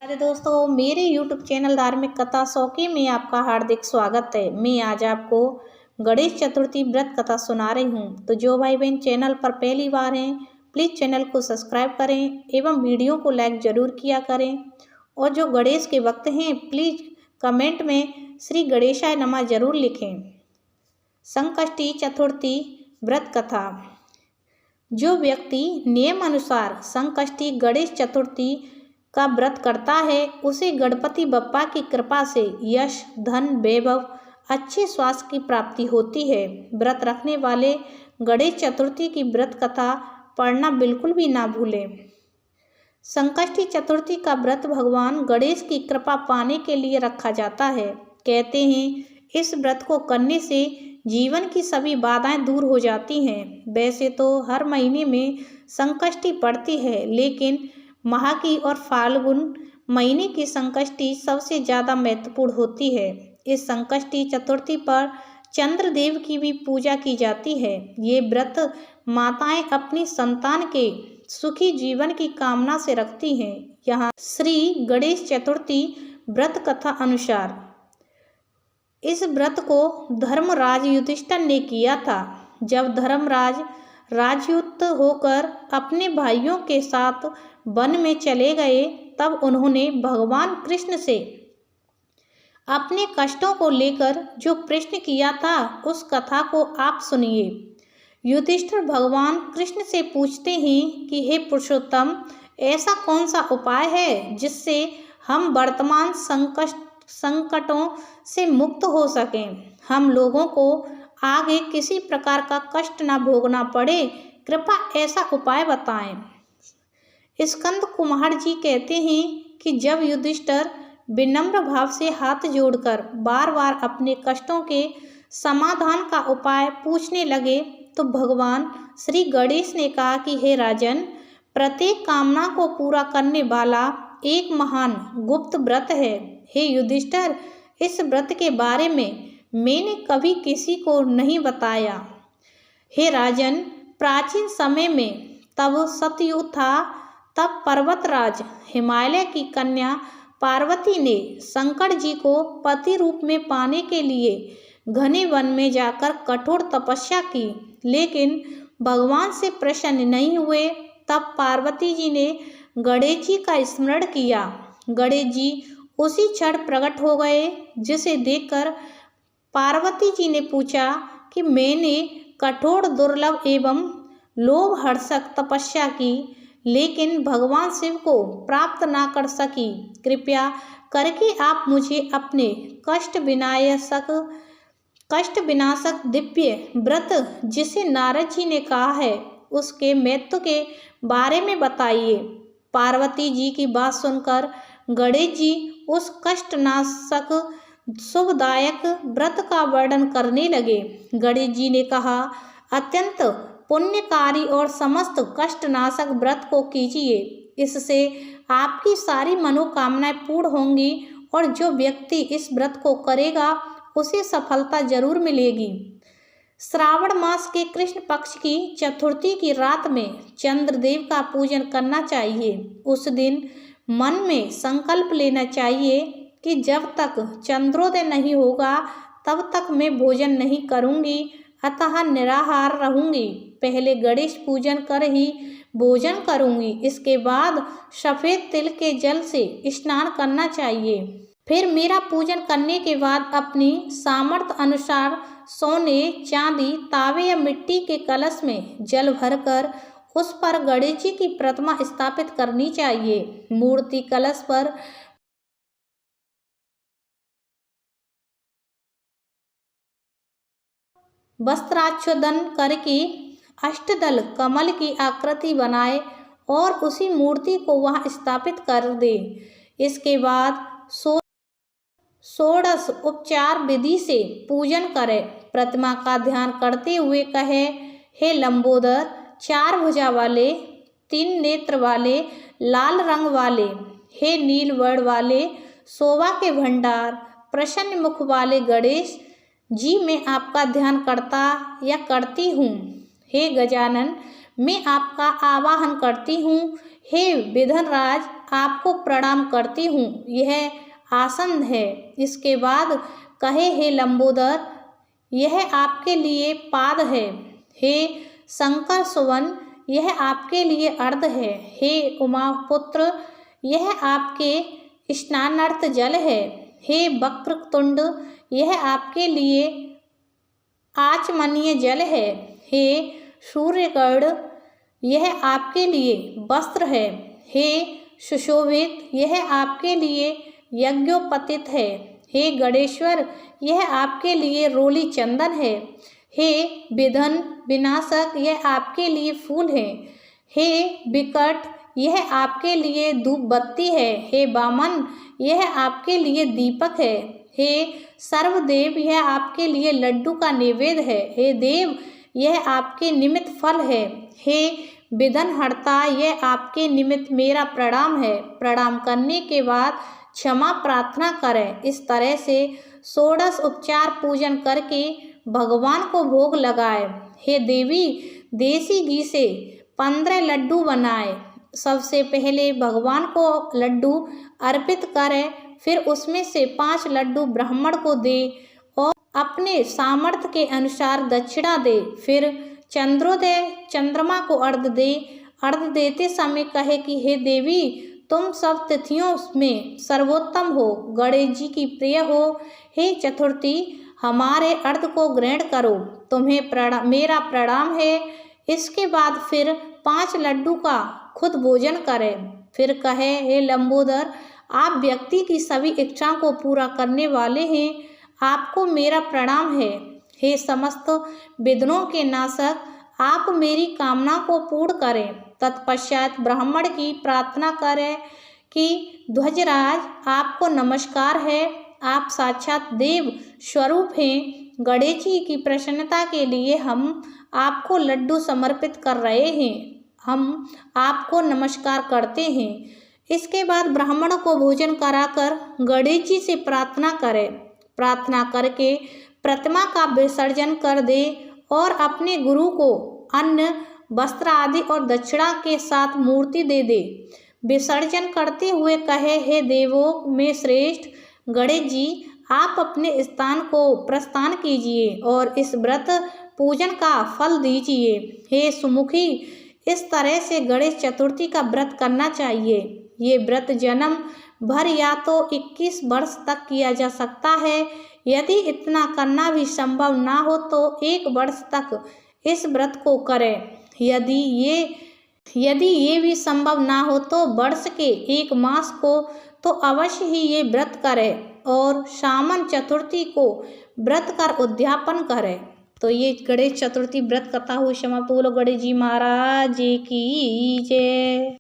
अरे दोस्तों, मेरे YouTube चैनल धार्मिक कथा शौकी में आपका हार्दिक स्वागत है। मैं आज आपको गणेश चतुर्थी व्रत कथा सुना रही हूँ। तो जो भाई बहन चैनल पर पहली बार हैं, प्लीज़ चैनल को सब्सक्राइब करें एवं वीडियो को लाइक ज़रूर किया करें। और जो गणेश के भक्त हैं, प्लीज़ कमेंट में श्री गणेशाय नमः ज़रूर लिखें। संकष्टी चतुर्थी व्रत कथा। जो व्यक्ति नियम अनुसार संकष्टी गणेश चतुर्थी का व्रत करता है, उसे गणपति बप्पा की कृपा से यश, धन, वैभव, अच्छे स्वास्थ्य की प्राप्ति होती है। व्रत रखने वाले गणेश चतुर्थी की व्रत कथा पढ़ना बिल्कुल भी ना भूलें। संकष्टी चतुर्थी का व्रत भगवान गणेश की कृपा पाने के लिए रखा जाता है। कहते हैं, इस व्रत को करने से जीवन की सभी बाधाएं दूर हो जाती हैं। वैसे तो हर महीने में संकष्टी पड़ती है, लेकिन माह की और फाल्गुन महीने की संकष्टी सबसे ज़्यादा महत्वपूर्ण होती है। इस संकष्टी चतुर्थी पर चंद्रदेव की भी पूजा की जाती है। ये व्रत माताएं अपनी संतान के सुखी जीवन की कामना से रखती हैं। यहाँ श्री गणेश चतुर्थी व्रत कथा अनुसार इस व्रत को धर्मराज युधिष्ठिर ने किया था। जब धर्मराज राजयुक्त होकर अपने भाइयों के साथ वन में चले गए, तब उन्होंने भगवान कृष्ण से अपने कष्टों को लेकर जो प्रश्न किया था, उस कथा को आप सुनिए। युधिष्ठिर भगवान कृष्ण से पूछते हैं कि हे पुरुषोत्तम, ऐसा कौन सा उपाय है जिससे हम वर्तमान संकटों से मुक्त हो सकें, हम लोगों को आगे किसी प्रकार का कष्ट न भोगना पड़े, कृपया ऐसा उपाय बताएं। स्कंद कुमार जी कहते हैं कि जब युधिष्ठिर विनम्र भाव से हाथ जोड़कर बार बार अपने कष्टों के समाधान का उपाय पूछने लगे, तो भगवान श्री गणेश ने कहा कि हे राजन, प्रत्येक कामना को पूरा करने वाला एक महान गुप्त व्रत है। हे युधिष्ठिर, इस व्रत के बारे में मैंने कभी किसी को नहीं बताया। हे राजन, प्राचीन समय में तब सतयुग था, तब पर्वतराज हिमालय की कन्या पार्वती ने शंकर जी को पति रूप में पाने के लिए घने वन में जाकर कठोर तपस्या की, लेकिन भगवान से प्रसन्न नहीं हुए। तब पार्वती जी ने गणेश जी का स्मरण किया। गणेश जी उसी क्षण प्रकट हो गए, जिसे देखकर पार्वती जी ने पूछा कि मैंने कठोर, दुर्लभ एवं लोभहर्षक तपस्या की, लेकिन भगवान शिव को प्राप्त ना कर सकी। कृपया करके आप मुझे अपने कष्ट विनाशक दिव्य व्रत, जिसे नारद जी ने कहा है, उसके महत्व के बारे में बताइए। पार्वती जी की बात सुनकर गणेश जी उस कष्टनाशक शुभदायक व्रत का वर्णन करने लगे। गणेश जी ने कहा, अत्यंत पुण्यकारी और समस्त कष्टनाशक व्रत को कीजिए। इससे आपकी सारी मनोकामनाएं पूर्ण होंगी और जो व्यक्ति इस व्रत को करेगा, उसे सफलता जरूर मिलेगी। श्रावण मास के कृष्ण पक्ष की चतुर्थी की रात में चंद्रदेव का पूजन करना चाहिए। उस दिन मन में संकल्प लेना चाहिए कि जब तक चंद्रोदय नहीं होगा, तब तक मैं भोजन नहीं करूंगी, अतः निराहार रहूंगी। पहले गणेश पूजन कर ही भोजन करूंगी। इसके बाद सफ़ेद तिल के जल से स्नान करना चाहिए। फिर मेरा पूजन करने के बाद अपनी सामर्थ्य अनुसार सोने, चांदी, तावे या मिट्टी के कलश में जल भरकर उस पर गणेश जी की प्रतिमा स्थापित करनी चाहिए। मूर्ति कलश पर वस्त्राच्छोदन करके अष्टदल कमल की आकृति बनाए और उसी मूर्ति को वहां स्थापित कर दे। इसके बाद षोडश उपचार विधि से पूजन करें। प्रतिमा का ध्यान करते हुए कहे, हे लंबोदर, 4 भुजा वाले, 3 नेत्र वाले, लाल रंग वाले, हे नील वर्ण वाले, शोभा के भंडार, प्रसन्न मुख वाले गणेश जी, मैं आपका ध्यान करता या करती हूँ। हे गजानन, मैं आपका आवाहन करती हूँ। हे विघ्नराज, आपको प्रणाम करती हूँ, यह आसन है। इसके बाद कहे, हे लंबोदर, यह आपके लिए पाद है। हे शंकर सुवन, यह आपके लिए अर्ध है। हे उमापुत्र, यह आपके स्नानार्थ जल है। हे वक्रतुंड, यह आपके लिए आचमनीय जल है। हे सूर्यगढ़, यह आपके लिए वस्त्र है। हे सुशोभित, यह आपके लिए यज्ञोपतित है। हे गणेश्वर, यह आपके लिए रोली चंदन है। हे विघ्न विनाशक, यह आपके लिए फूल है। हे विकट, यह आपके लिए धूप बत्ती है। हे वामन, यह आपके लिए दीपक है। हे सर्वदेव, यह आपके लिए लड्डू का नैवेद्य है। हे देव, यह आपके निमित्त फल है। हे विघ्नहर्ता, यह आपके निमित्त मेरा प्रणाम है। प्रणाम करने के बाद क्षमा प्रार्थना करें। इस तरह से 16 उपचार पूजन करके भगवान को भोग लगाए। हे देवी, देसी घी से 15 लड्डू बनाए। सबसे पहले भगवान को लड्डू अर्पित करें, फिर उसमें से 5 लड्डू ब्राह्मण को दे और अपने सामर्थ्य के अनुसार दक्षिणा दे। फिर चंद्रोदय चंद्रमा को अर्घ दे। अर्घ देते समय कहे कि हे देवी, तुम सब तिथियों में सर्वोत्तम हो, गणेश जी की प्रिय हो। हे चतुर्थी, हमारे अर्घ को ग्रहण करो, तुम्हें मेरा प्रणाम है। इसके बाद फिर 5 लड्डू का खुद भोजन करें। फिर कहे, हे लंबोदर, आप व्यक्ति की सभी इच्छाओं को पूरा करने वाले हैं, आपको मेरा प्रणाम है। हे समस्त विघ्नों के नाशक, आप मेरी कामना को पूर्ण करें। तत्पश्चात ब्राह्मण की प्रार्थना करें कि ध्वजराज, आपको नमस्कार है, आप साक्षात देव स्वरूप हैं। गणेश जी की प्रसन्नता के लिए हम आपको लड्डू समर्पित कर रहे हैं, हम आपको नमस्कार करते हैं। इसके बाद ब्राह्मणों को भोजन कराकर गणेश जी से प्रार्थना करें। प्रार्थना करके प्रतिमा का विसर्जन कर दे और अपने गुरु को अन्न, वस्त्र आदि और दक्षिणा के साथ मूर्ति दे दे। विसर्जन करते हुए कहे, हे देवों में श्रेष्ठ गणेश जी, आप अपने स्थान को प्रस्थान कीजिए और इस व्रत पूजन का फल दीजिए। हे सुमुखी, इस तरह से गणेश चतुर्थी का व्रत करना चाहिए। ये व्रत जन्म भर या तो 21 वर्ष तक किया जा सकता है। यदि इतना करना भी संभव ना हो तो 1 वर्ष तक इस व्रत को करें। यदि ये भी संभव ना हो तो वर्ष के 1 मास को तो अवश्य ही ये व्रत करें और सामन चतुर्थी को व्रत कर उद्यापन करें। तो ये गणेश चतुर्थी व्रत कथा हुई समाप्त। बोलो गणेश जी महाराज की जय।